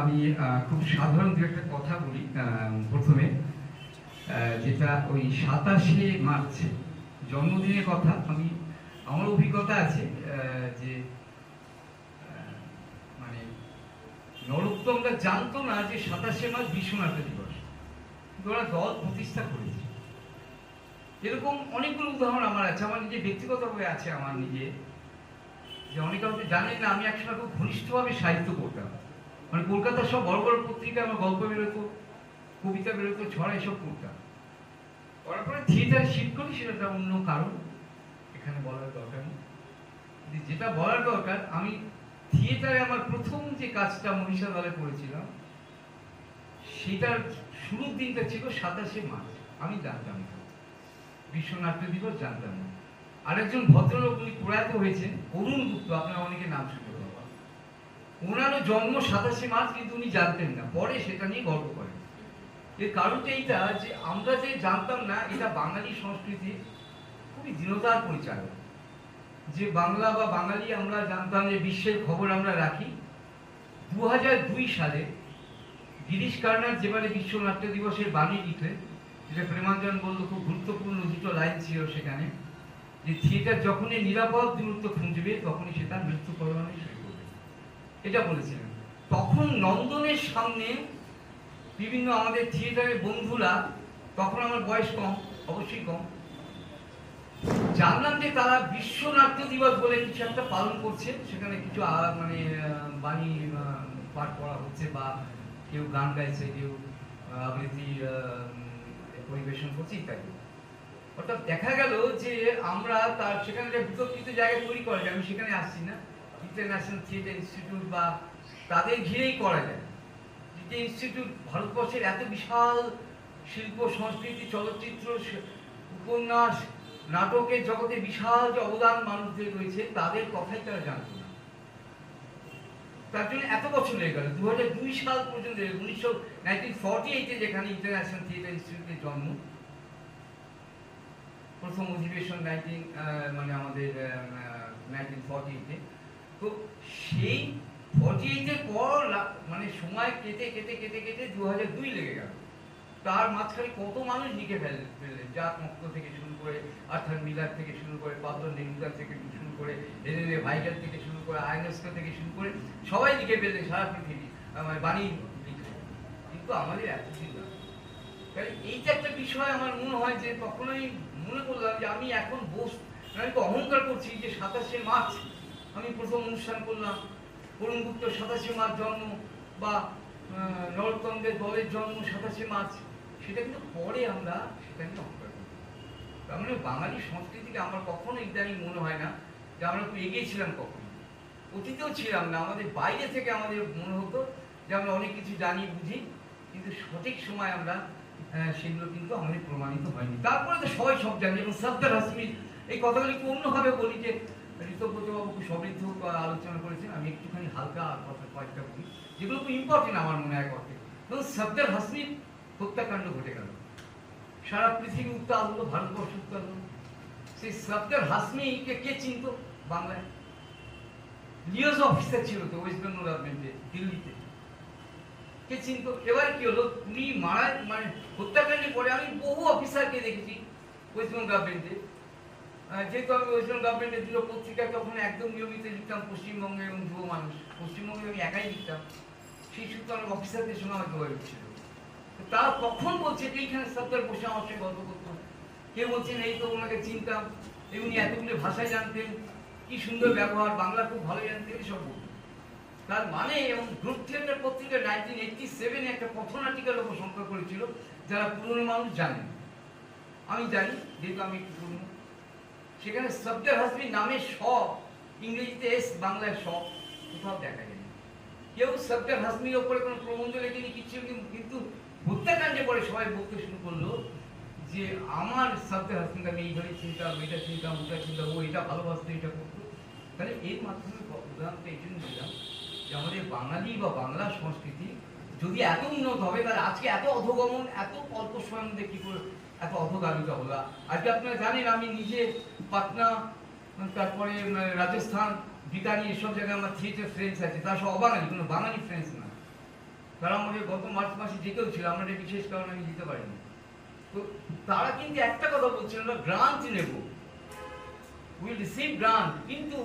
আমি খুব সাধারণ দু একটা কথা বলি প্রথমে, যেটা ওই 27শে মার্চ জন্মদিনের কথা। আমার অভিজ্ঞতা আছে যে মানে নরোত্তমরা জানতো না যে 27শে মার্চ বিশ্ব নাট্য দিবস, কিন্তু ওরা দল প্রতিষ্ঠা করেছে। এরকম অনেকগুলো উদাহরণ আমার আছে, আমার নিজে ব্যক্তিগতভাবে আছে। আমার নিজে যে অনেকে হয়তো জানেন না, আমি একসময় খুব ঘনিষ্ঠভাবে সাহিত্য পড়তাম। মানে কলকাতার সব বড় বড় পত্রিকায় আমার গল্প বেরোতো, কবিতা বেরোতো, ছড়া এসব পড়তাম। পড়ার পরে থিয়েটারে শিফট করি, সেটা অন্য কারণ, এখানে বলার দরকার নেই। যেটা বলার দরকার, আমি থিয়েটারে আমার প্রথম যে কাজটা মনীষা দলে করেছিলাম, সেটার শুরুর দিনটা ছিল 27শে মার্চ। আমি জানতাম না বিশ্ব নাট্য দিবস, জানতাম না। আরেকজন ভদ্রলোক, উনি প্রয়াত হয়েছেন, অরুণ গুপ্ত, আপনারা অনেকে নাম শুনতে পাবেন। ওনারও জন্ম 27শে মার্চ, কিন্তু উনি জানতেন না, পরে সেটা নিয়ে গর্ব করেন। এর কারণটা এইটা যে আমরা যে জানতাম না, এটা বাঙালি সংস্কৃতি খুবই দীনতার পরিচালক। যে বাংলা বা বাঙালি আমরা জানতাম যে বিশ্বের খবর আমরা রাখি। 2002 সালে গিরিশ কার্নার যেবারে বিশ্ব নাট্য দিবসের বাণী লিখে, যেটা প্রেমাঞ্জন বলল, খুব গুরুত্বপূর্ণ দুটো লাইন ছিল সেখানে, যে থিয়েটার যখনই নিরাপদ দূরত্ব খুঁজবে, তখনই সে তার মৃত্যুকরণে শুরু করবে, এটা বলেছিলেন। তখন নন্দনের সামনে বিভিন্ন আমাদের থিয়েটারের বন্ধুরা, তখন আমার বয়স কম, অবশ্যই কম, জানলাম যে তারা বিশ্ব নাট্য দিবস বলে কিছু একটা পালন করছে। সেখানে কিছু মানে বাণী পাঠ করা হচ্ছে, বা কেউ গান গাইছে, কেউ আবৃত্তি পরিবেশন করছে ইত্যাদি। অর্থাৎ দেখা গেল যে আমরা তার সেখানে যে বিতর্কিত জায়গা তৈরি করা যায়, আমি সেখানে আসছি না, ইন্টারন্যাশনাল থিয়েটার ইনস্টিটিউট বা তাদের ঘিরেই করা যায়। যে ইনস্টিটিউট ভারতবর্ষের এত বিশাল শিল্প সংস্কৃতি, চলচ্চিত্র, উপন্যাস, নাটকের জগতে বিশাল যে অবদান মানুষদের রয়েছে, তাদের কথাই তারা জানত না। তার জন্য এত বছর লেগে গেল, 2002 সাল পর্যন্ত, 1948-এ যেখানে ইন্টারন্যাশনাল থিয়েটার ইনস্টিটিউটের জন্ম, প্রথম অধিবেশন মানে আমাদের 1948-এ। তো সেই 48-এর পর মানে সময় কেটে কেটে কেটে কেটে 2002 লেগে গেল। তার মাঝখানে কত মানুষ লিখে ফেললেন, জাত মুক্ত থেকে শুরু করে, আর্থার মিলার থেকে শুরু করে, পাবলো নেরুদা থেকে শুরু করে, হেলেনে ভাইগাল থেকে শুরু করে, আইনস্কো থেকে শুরু করে, সবাই লিখে ফেললেন সারা পৃথিবী, মানে বাণী লিখে। কিন্তু আমাদের এতদিন না। এইটা একটা বিষয় আমার মনে হয় যে তখন আমি মনে করলাম যে আমি এখন আমি তো অহংকার করছি যে 27শে মার্চ আমি প্রথম অনুষ্ঠান করলাম, অরুণ গুপ্ত 27শে মার্চ জন্ম, বা নরোত্তমদের দলের জন্ম 27শে মার্চ, সেটা কিন্তু পরে আমরা সেটা নিয়ে অহংকার করি। তার মানে বাঙালি সংস্কৃতিকে আমার কখনো ইদানিং মনে হয় না যে আমরা একটু এগিয়েছিলাম, কখনো অতীতেও ছিলাম না। আমাদের বাইরে থেকে আমাদের মনে হতো যে আমরা অনেক কিছু জানি, বুঝি, কিন্তু সঠিক সময় আমরা সেগুলো কিন্তু আমাদের প্রমাণিত হয়নি। তারপরে তো সবাই সব জানি, এবং সফদর হাসমির এই কথাগুলি একটু অন্যভাবে বলি, যে ঋতব্রতবাবু খুব সমৃদ্ধ আলোচনা করেছেন, আমি একটুখানি হালকা কথা কয়েকটা বলি, যেগুলো খুব ইম্পর্টেন্ট আমার মনে হয় করতে। এবং সফদর হাসমির হত্যাকাণ্ড ঘটে গেল, সারা পৃথিবী উত্তাল হলো, ভারতবর্ষ উত্তাল হলো। সেই সফদর হাসমিকে কে চিনত বাংলায়? লিওজ অফিসার ছিল তো ওয়েস্ট বেঙ্গল গভর্নমেন্টে, দিল্লিতে, কে চিনত? এবার কি হলো, উনি মানে হত্যাকাণ্ডের পরে আমি বহু অফিসারকে দেখেছি ওয়েস্ট বেঙ্গল গভর্নমেন্টে। যেহেতু আমি ওয়েস্ট বেঙ্গল গভর্নমেন্টের দুটো পত্রিকায় তখন একদম নিয়মিত লিখতাম, পশ্চিমবঙ্গে এবং যুব মানুষ, পশ্চিমবঙ্গে আমি একাই লিখতাম, সেই সূত্রে অনেক অফিসারদের সঙ্গে আমার যোগাযোগ ছিল। তারা তখন বলছে যে এইখানে সফদর বসে আমার সঙ্গে গল্প করতো। কেউ বলছেন এই তো ওনাকে চিনতাম, উনি এতগুলো ভাষায় জানতেন, কি সুন্দর ব্যবহার, বাংলা খুব ভালো জানতেন, এসব বলতেন। তার মানে, এবং গ্রুপ থিয়েটার পত্রিকা 1987-এ একটা পথনাটিকার উপর সংখ্যা করেছিল, যারা পুরনো মানুষ জানেন, আমি জানি যেহেতু আমি একটু পুরনো। সেখানে সফদর হাসমির নামে স, ইংরেজিতে এস, বাংলায় স, কোথাও দেখা যায়নি। কেউ সফদর হাসমির ওপরে কোনো প্রবন্ধ লেখেনি, কিছু। কিন্তু হত্যাকাণ্ডে পরে সবাই বলতে শুরু করলো যে আমার সফদর হাসমিকে আমি এইভাবে চিন্তাম, এটা চিন্তাম, ওটা চিন্তাম, ও এটা ভালোবাসতো, এটা করতো। তাহলে এর মাধ্যমে উদাহরণটা এই জন্য দিলাম যে আমাদের বাঙালি বা বাংলা সংস্কৃতি যদি এত উন্নত হবে, তাহলে আজকে এত অধগমন, এত অল্প সময়ের মধ্যে কি করে এত অধগামিতা হলো। আজকে আপনারা জানেন আমি নিজে পাটনা, তারপরে রাজস্থান, বিকানি, এসব জায়গায় আমার থিয়েটার ফ্রেন্ডস আছে, তারা সব অবাঙালি, কোনো বাঙালি ফ্রেন্ডস না। তারা আমাকে গত মার্চ মাসে যেতেও ছিল, আমরা বিশেষ কারণে আমি দিতে পারিনি। তো তারা কিন্তু একটা কথা বলছিল, আমরা গ্রান্ট নেব, উইল রিসিভ গ্রান্ট, কিন্তু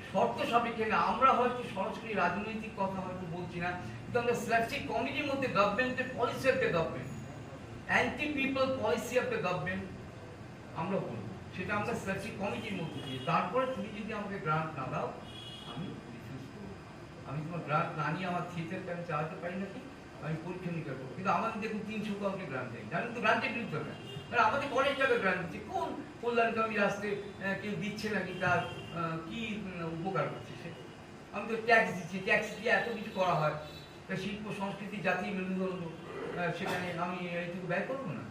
শর্ত সাপেক্ষে না। আমরা হয়তো সরাসরি রাজনৈতিক কথা হয়তো বলছি না, কিন্তু আমরা স্ট্র্যাটেজিক কমিটির মধ্যে গভর্নমেন্টের policy of the government, anti people policy of the government আমরা বলবো, সেটা আমরা স্ট্র্যাটেজিক কমিটির মধ্যে দিয়ে। তারপরে তুমি যদি আমাকে গ্রান্ট না দাও, আমি রিফিউজ করবো। আমি তোমার গ্রান্ট না নিয়ে আমার থিয়েটারকে আমি চালাতে পারি নাকি, আমি পরীক্ষা নিরীক্ষা করবো। কিন্তু আমাদের দেখুন 300 কাউকে গ্রান্ট দেয়, জানেন তো গ্রান্টের বিরুদ্ধে না, মানে আমাদের কলেজ টাকা গ্রান্ট দিচ্ছে। কোন কল্যাণকামী রাষ্ট্রে কেউ দিচ্ছে নাকি, তার কি উপকার করছে সে? আমি তো ট্যাক্স দিচ্ছি, ট্যাক্স দিয়ে এত কিছু করা হয়, শিল্প সংস্কৃতি জাতীয় মেরুদণ্ড, সেখানে আমি এইটুকু ব্যয় করবো না?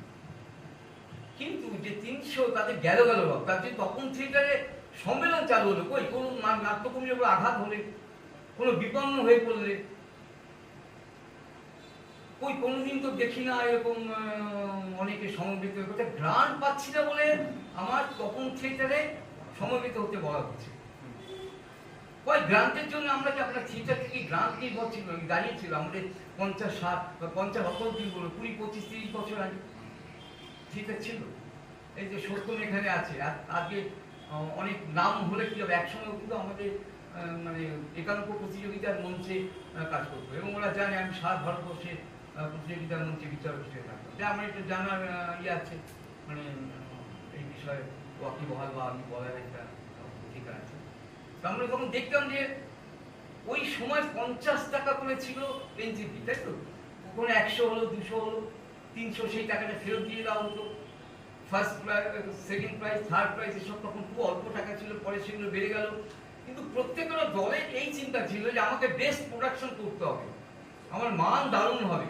কিন্তু যে 300 তাদের গেল ভাব, তার যে তখন থিয়েটারে সম্মেলন চালু হলো, কই কোন নাট্যকর্মীর উপর আঘাত হলে, কোনো বিপন্ন হয়ে পড়লে, কই কোনোদিন তো দেখি না এরকম অনেকে সমবেত হয়ে। গ্রান্ট পাচ্ছি না বলে আমার তখন থিয়েটারে সমবেত হতে বলা হচ্ছে। ওই গ্রান্টের জন্য আমরা কি আপনার থিয়েটার থেকে গ্রান্ট নির্ভর ছিল, দাঁড়িয়েছিল আমাদের 50-60 বা 50 দিন বলো, 20-25-30 বছর আগে থিয়েটার ছিল। এই যে সত্যম এখানে আছে, আজকে অনেক নাম হলে কি হবে, একসঙ্গে কিন্তু আমাদের মানে একাঙ্ক প্রতিযোগিতার মঞ্চে কাজ করবো, এবং ওরা জানে আমি সারা ভারতবর্ষে প্রতিযোগিতার মঞ্চে বিচারক হিসেবে থাকবো। যে আমার একটু জানার ইয়ে আছে, মানে এই বিষয়ে ওয়াকিবহাল বা আমি বলার একটা অধিকার আছে। তো আমরা তখন দেখতাম যে ওই সময় 50 টাকা করে ছিল এনজিপি, তাই তো? ওখানে 100 হলো, 200 হলো, 300, সেই টাকাটা ফেরত দিয়ে দেওয়া হতো। First prize, second prize, third prize, এসব তখন খুব অল্প টাকা ছিল, পরে সেগুলো বেড়ে গেল। কিন্তু প্রত্যেকটা দলের এই চিন্তা ছিল যে আমাকে বেস্ট প্রোডাকশন করতে হবে, আমার মান দারুণ হবে,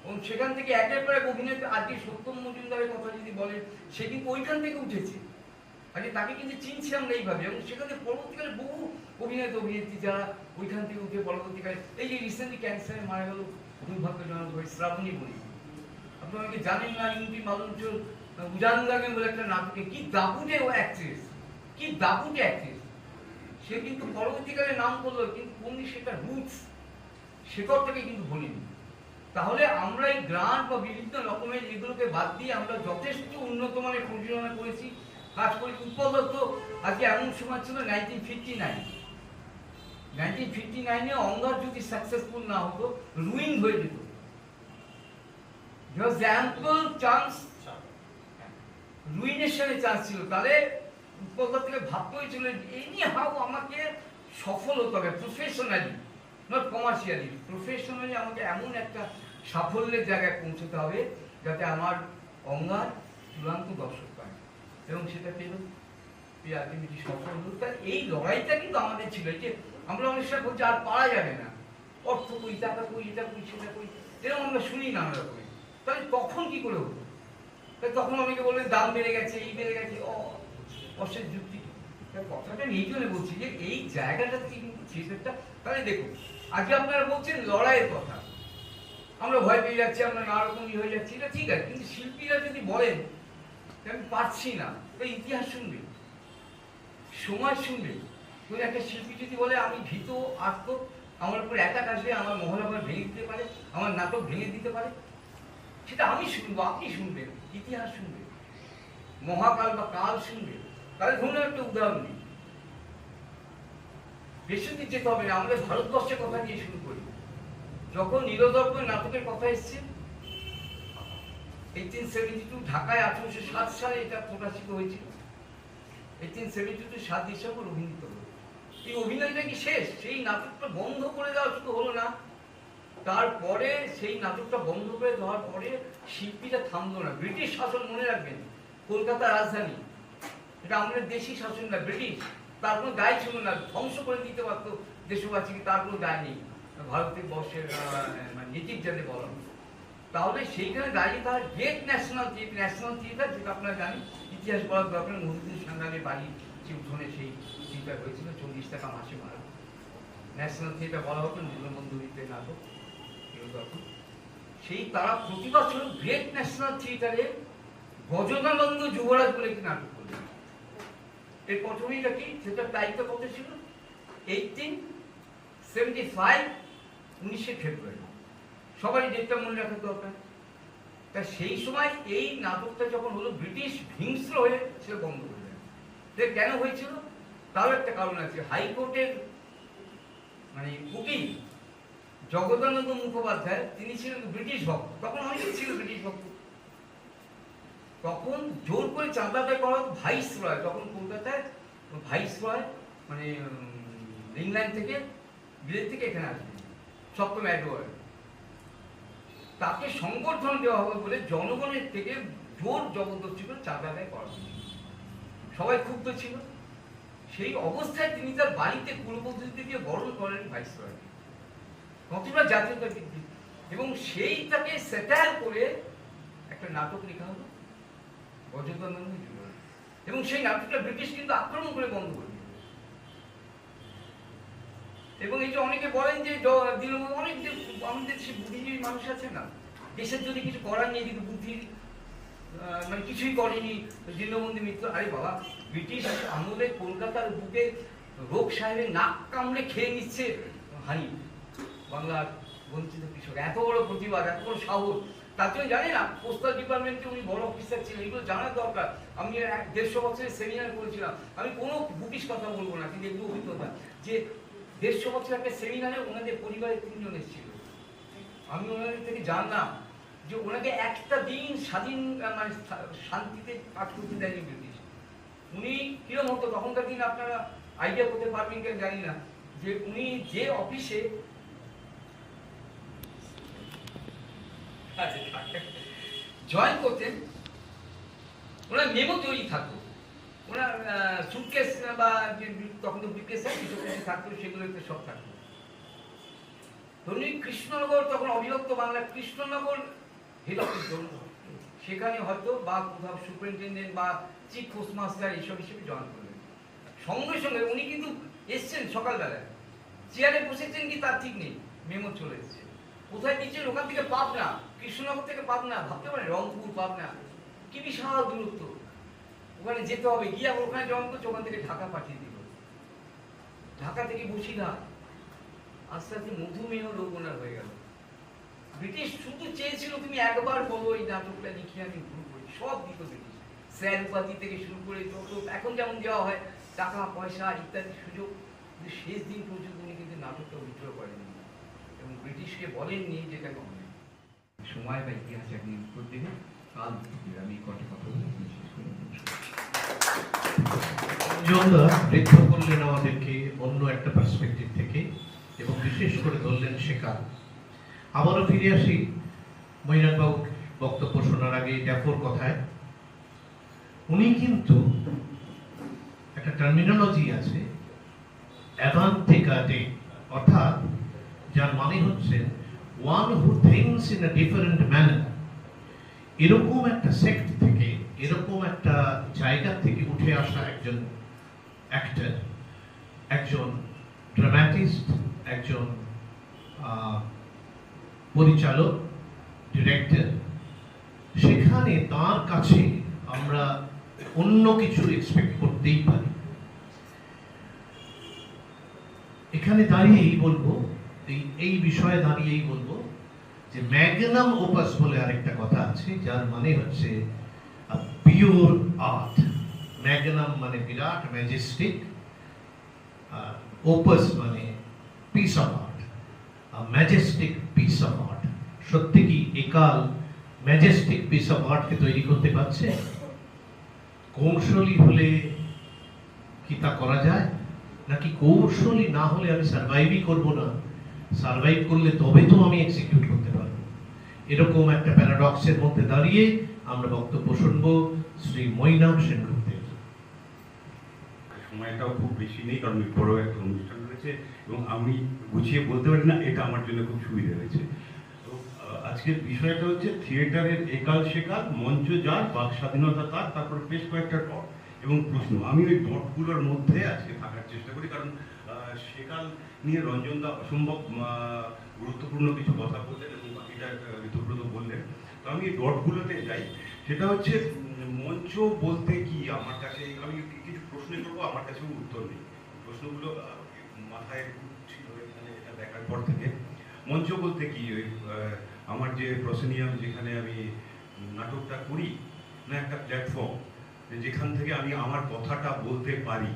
এবং সেখান থেকে একের পর এক অভিনেতা। আজকে সত্যম মজুমদারের কথা যদি বলেন, সে কিন্তু ওইখান থেকে উঠেছে, আজকে তাকে কিন্তু চিনছি আমরা এইভাবে, এবং সেখানে পরবর্তীকালে বহু অভিনেতা অভিনেত্রী যারা ওইখান থেকে উঠে পরবর্তীকালে, এই যে রিসেন্টলি ক্যান্সারে মারা গেল দুর্ভাগ্যজনকভাবে শ্রাবণী বলি, আপনি অনেকে জানেন না, ইউটি মালঞ্চল উজানগামী বলে একটা নাটকে কি দাপুটে ও অ্যাক্ট্রেস, কি দাপুটে অ্যাক্ট্রেস, সে কিন্তু পরবর্তীকালে নাম করলো, কিন্তু কোনদিন সেটা রুটস শেকড় থেকে কিন্তু ভুলিনি। তাহলে আমরা এই গ্রান্ট বা বিভিন্ন রকমের এগুলোকে বাদ দিয়ে আমরা যথেষ্ট উন্নত মানের পরিচালনা করেছি, কাজ করি। উপলব্ধ আজকে এমন সময় ছিল 1959 অঙ্গার যদি সাকসেসফুল না হতো, রুইন হয়ে যেত। চান্স, রুইনেশনের চান্স ছিল। তাহলে উপলব্ধ থেকে ভাবতে হয়েছিল এনি হাউ আমাকে সফল হতে হবে, প্রফেশনালি, নট কমার্শিয়ালি, প্রফেশনালি আমাকে এমন একটা সাফল্যের জায়গায় পৌঁছতে হবে যাতে আমার অঙ্গার চূড়ান্ত দর্শক পায়, এবং সেটা পেল, আলটিমেটলি সফল হল। তাই এই লড়াইটা কিন্তু আমাদের ছিল। এই যে আমরা অনেক সময় বলছি আর পারা যাবে না, অর্থ কই, টাকা কই, এটা কই, সেটা কই, এরকম আমরা শুনি না আমরা কই। তাহলে তখন কি করে হতো? তাই তখন অনেকে বললেন দাম বেড়ে গেছে, এই বেড়ে গেছে, অশেষ যুক্তি। কথাটা এই জন্য বলছি যে এই জায়গাটা থেকে কিন্তু থিয়েটারটা, তাহলে দেখুন আজকে আপনারা বলছেন লড়াইয়ের কথা, আমরা ভয় পেয়ে যাচ্ছি, আমরা নানা রকম হয়ে যাচ্ছি, এটা ঠিক আছে, কিন্তু শিল্পীরা যদি বলেন আমি পারছি না, তো ইতিহাস শুনবে, সময় শুনবে। কোন একটা শিল্পী যদি বলে আমি ভীত, আত্ম, আমার উপর অ্যাটাক আসবে, আমার মহলাঘর ভেঙে দিতে পারে, আমার নাটক ভেঙে দিতে পারে, সেটা আমি শুনবো, আপনি শুনবেন, ইতিহাস শুনবে, মহাকাল বা কাল শুনবে। তাহলে ধরুন একটা উদাহরণ দিই, বেশি দিন যেতে হবে না, আমাদের ভারতবর্ষের কথা দিয়ে শুরু করি। যখন নীলদর্প নাটকের কথা এসছে 1872 ঢাকায়, 1807 সালে এটা প্রকাশিত হয়েছিল। 1872 7 ডিসেম্বর অভিনীত হলো। এই অভিনয়টা কি শেষ? সেই নাটকটা বন্ধ করে দেওয়া শুধু হলো না, তারপরে সেই নাটকটা বন্ধ করে দেওয়ার পরে শিল্পীরা থামলো না। ব্রিটিশ শাসন, মনে রাখবেন, কলকাতা রাজধানী, এটা আমাদের দেশি শাসন না, ব্রিটিশ, তার কোনো দায় ছিল না, ধ্বংস করে দিতে পারতো দেশবাসীকে, তার কোনো দায় নেই ভারতবর্ষের নেটিভ যাতে বলা। তাহলে সেইখানে দাঁড়িয়ে তার গ্রেট ন্যাশনাল থিয়েটার, যেটা আপনারা জানেন, ইতিহাস বলার দরকার, মহিউদ্দিন সান্যালের বাড়ি যে উঠোনে সেই থিয়েটার হয়েছিল, 40 টাকা মাসে ভাড়া, ন্যাশনাল থিয়েটার বলা হতো, নীলমন্দিরের নাটক। সেই তারা প্রতি বছর গ্রেট ন্যাশনাল থিয়েটারে গজনানন্দ যুবরাজ বলে একটি নাটক করলেন। এর প্রথমেইটা কি, সেটার তারিখটা কত ছিল? 1875, 19 ফেব্রুয়ারি। সবারই ডেটটা মনে রাখার দরকার। তা সেই সময় এই নাটকটা যখন হলো, ব্রিটিশ হিংস্র হয়ে সে বন্ধ করে দেয়। কেন হয়েছিল তারও একটা কারণ আছে। হাইকোর্টের মানে উকিল জগদানন্দ মুখোপাধ্যায়, তিনি ছিলেন ব্রিটিশ ভক্ত, তখন অনেকেই ছিল ব্রিটিশ ভক্ত। তখন জোর করে চাঁদা আদায় করা হতো ভাইস রয়, তখন কলকাতায় ভাইস রয় মানে ইংল্যান্ড থেকে, বিলেত থেকে এখানে আসবে সপ্তম এডওয়ার্ড, তাকে সংবর্ধনা দেওয়া হবে বলে জনগণের থেকে জোর জবরদস্তি করে চাঁদা আদায় করা হয়েছিল। সবাই ক্ষুব্ধ ছিল। সেই অবস্থায় তিনি তার বাড়িতে কুলপদ্ধতি দিয়ে বরণ করেন ভাইস রয়কে, কতটা জাতীয়তা ভিত্তিক। এবং সেই তাকে স্যাটায়ার করে একটা নাটক লেখা হলো অযোধ্যানন্দ যুগল, এবং সেই নাটকটা ব্রিটিশ কিন্তু আক্রমণ করে বন্ধ করে দিল। এবং এই যে অনেকে বলেন যে অনেক আমাদের দেশে বুদ্ধিজীবী মানুষ আছে না, দেশের যদি কিছু করার নেই, কিন্তু বুদ্ধির মানে কিছুই করেনি দীনবন্ধু মিত্র। আরে বাবা, ব্রিটিশ আমলে কলকাতার বুকে রোগ সাহেবের নাক কামড়ে খেয়ে নিচ্ছে হানি বাংলার বঞ্চিত কৃষক। এত বড় প্রতিবাদ, এত বড় সাহস, তার জন্য জানি না পোস্টাল ডিপার্টমেন্টে উনি বড় অফিসার ছিলেন, এগুলো জানার দরকার। আমি 150 বছরের সেমিনার করেছিলাম, আমি কোনো বুকিশ কথা বলবো না, কিন্তু এগুলো অভিজ্ঞতা যে 150 বছর একটা সেমিনারে ওনাদের পরিবারের 3 জন এসেছিল। আমি ওনাদের থেকে জানলাম যে ওনাকে একটা দিন স্বাধীন মানে শান্তিতে কাজ করতে দেয়নি ব্রিটিশ। উনি কিরম হতো তখনকার দিন, আপনারা আইডিয়া করতে পারবেন কেন জানি না, যে উনি যে অফিসে জয়েন করতেন, ওনার মেমো তৈরি থাকতো, ওনার সুটকেস বা তখন তো ব্রিফকেস থাকতো, সেগুলোতে সব থাকতো। ধরুন কৃষ্ণনগর, তখন অবিভক্ত বাংলা, কৃষ্ণনগর হেড অফিস সেখানে হয়তো বা কোথাও সুপারিনটেন্ডেন্ট বা চিফ পোস্টমাস্টার এইসব হিসেবে জয়েন করলেন। সঙ্গে সঙ্গে উনি কিন্তু এসছেন সকালবেলায়, চেয়ারে বসেছেন কি তার ঠিক নেই, মেমো চলে এসছে। কোথায় দিচ্ছেন? ওখান থেকে পাবনা, কৃষ্ণনগর থেকে পাবনা, ভাবতে পারেন রংপুর পাবনা কি বিশাল দূরত্ব, ওখানে যেতে হবে, গিয়ে ওখানে জয়েন করছে, ওখান থেকে ঢাকা পাঠিয়ে দিল, ঢাকা থেকে বসিরহাট, আস্তে আস্তে মধুমেহ রোগ ওনার হয়ে গেল। ব্রিটিশ শুধু চেয়েছিল তুমি একবার বলো এই নাটকটা লিখে আমি ভুল করি, সব দিত ব্রিটিশ, স্যার উপাধি থেকে শুরু করে যত এখন যেমন দেওয়া হয় টাকা পয়সা ইত্যাদি সুযোগ, কিন্তু শেষ দিন পর্যন্ত উনি কিন্তু নাটকটা উইথড্র করেননি এবং ব্রিটিশকে বলেননি যে এটা হবে। সময় বা ইতিহাস একদিন উত্তর দেবে, কাল আমি কটা কথা বলে শেষ করে ব্যাখ্যা করলেন আমাদেরকে অন্য একটা পার্সপেক্টিভ থেকে, এবং বিশেষ করে ধরলেন শেখার। আবারও ফিরে আসি মৈনাকবাবু বক্তব্য শোনার আগে ড্যাফোর কথায়। উনি কিন্তু একটা টার্মিনোলজি আছে অ্যাভান্টিকাটে, অর্থাৎ যার মানে হচ্ছে one who thinks in a different manner. এরকম একটা সেক্ট থেকে, এরকম একটা জায়গা থেকে উঠে আসা একজন অ্যাক্টর, একজন ড্রামাটিস্ট, একজন পরিচালক, ডিরেক্টর, সেখানে তার কাছে আমরা অন্য কিছু এক্সপেক্ট করতেই পারি। এখানে দাঁড়িয়েই বলবো, এই বিষয়ে দাঁড়িয়েই বলবো যে ম্যাগনাম ওপাস বলে আরেকটা কথা আছে, যার মানে হচ্ছে পিওর আর্ট। ম্যাগনাম মানে বিরাট, ম্যাজেস্টিক, ওপাস মানে piece of art, Majestic piece of art. সত্যি কি একাল ম্যাজেস্টিক পিস অফ আর্টকে তৈরি করতে পারছে? কৌশলী হলে কি তা করা যায়? নাকি কৌশলী না হলে আমি সার্ভাইভই করব না, সার্ভাইভ করলে তবে তো আমি এক্সিকিউট করতে পারবো? এরকম একটা প্যারাডক্সের মধ্যে দাঁড়িয়ে আমরা বক্তব্য শুনবো শ্রী মৈনাক সেনগুপ্তের। সময়টাও খুব বেশি নেই, কারণ বড় একটা অনুষ্ঠান রয়েছে এবং আমি গুছিয়ে বলতে পারি না, এটা আমার জন্য খুব সুবিধা হয়েছে। তো আজকের বিষয়টা হচ্ছে থিয়েটারের একাল সেকাল, মঞ্চ যার, বাক স্বাধীনতা তার, তারপর বেশ কয়েকটা ডট এবং প্রশ্ন। আমি ওই ডটগুলোর মধ্যে আজকে থাকার চেষ্টা করি, কারণ সেকাল নিয়ে রঞ্জনদা অসম্ভব গুরুত্বপূর্ণ কিছু কথা বললেন এবং বাকিটা ঋতুব্রত বললেন। তো আমি এই ডটগুলোতে যাই। সেটা হচ্ছে মঞ্চ বলতে কি, আমার কাছে আমি কিছু প্রশ্ন করবো, আমার কাছেও উত্তর নেই। প্রশ্নগুলো মাথায় ছিল এখানে এটা দেখার পর থেকে। মঞ্চ বলতে কি, ওই আমার যে প্রসেনিয়াম, যেখানে আমি নাটকটা করি, না একটা প্ল্যাটফর্ম যেখান থেকে আমি আমার কথাটা বলতে পারি,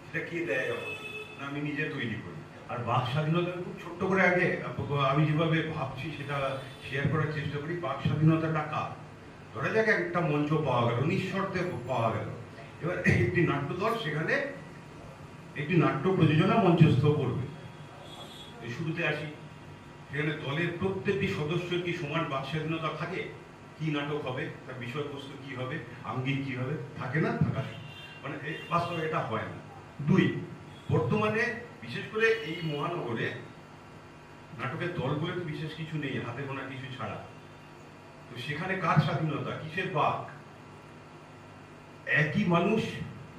সেটা কে দেয় আমাকে? না আমি নিজে তৈরি করি। আর বাক স্বাধীনতা খুব ছোট্ট করে আগে আমি যেভাবে ভাবছি সেটা শেয়ার করার চেষ্টা করি। বাক স্বাধীনতাটা কার? ধরা যাক একটা মঞ্চ পাওয়া গেল, নিঃশর্তে পাওয়া গেল, এবার একটি নাট্যদল সেখানে একটি নাট্য প্রযোজনা মঞ্চস্থ করবে। শুরুতে আসি, সেখানে দলের প্রত্যেকটি সদস্যের কি সমান বাক স্বাধীনতা থাকে? কি নাটক হবে, তার বিষয়বস্তু কি হবে, আঙ্গিক কি হবে? থাকে না, থাকা মানে বাস্তবে এটা হয় না। দুই, বর্তমানে বিশেষ করে এই মহানগরে নাটকের দলগুলো তো বিশেষ কিছু নেই, হাতে গোনা কিছু ছাড়া। তো সেখানে কার স্বাধীনতা, কিসের বাক? একই মানুষ